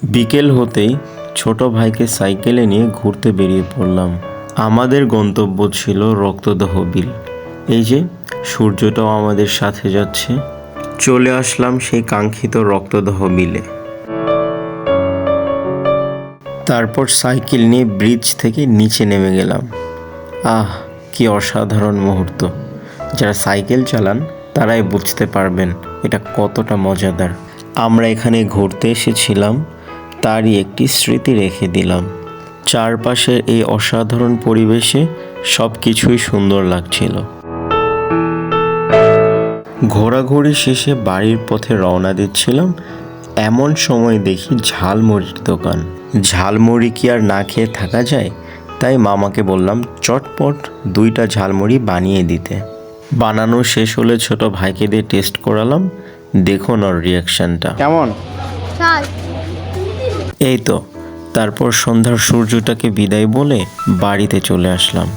বিকেল হতেই ছোট ভাইকে সাইকেলে নিয়ে ঘুরতে বেরিয়ে পড়লাম। আমাদের গন্তব্য ছিল রক্তদাহ বিল। এই যে সূর্যটাও আমাদের সাথে যাচ্ছে। চলে আসলাম সেই কাঙ্ক্ষিত রক্তদাহ বিলে। তারপর সাইকেল নিয়ে ব্রিজ থেকে নিচে নেমে গেলাম। আহ, কি অসাধারণ মুহূর্ত! যারা সাইকেল চালান তারাই বুঝতে পারবেন এটা কতটা মজাদার। আমরা এখানে ঘুরতে এসেছিলাম, তারই একটি স্মৃতি রেখে দিলাম। চারপাশের এই অসাধারণ পরিবেশে সব কিছুই সুন্দর লাগছিল। ঘোরাঘুরি শেষে বাড়ির পথে রওনা দিচ্ছিলাম, এমন সময় দেখি ঝালমুড়ির দোকান। ঝালমুড়ি কি আর না খেয়ে থাকা যায়? তাই মামাকে বললাম চটপট 2টা ঝালমুড়ি বানিয়ে দিতে। বানানো শেষ হলে ছোট ভাইকে দিয়ে টেস্ট করালাম। দেখুন ওর রিয়াকশানটা কেমন। এই তো, তারপর সন্ধ্যার সূর্যটাকে বিদায় বলে বাড়িতে চলে আসলাম।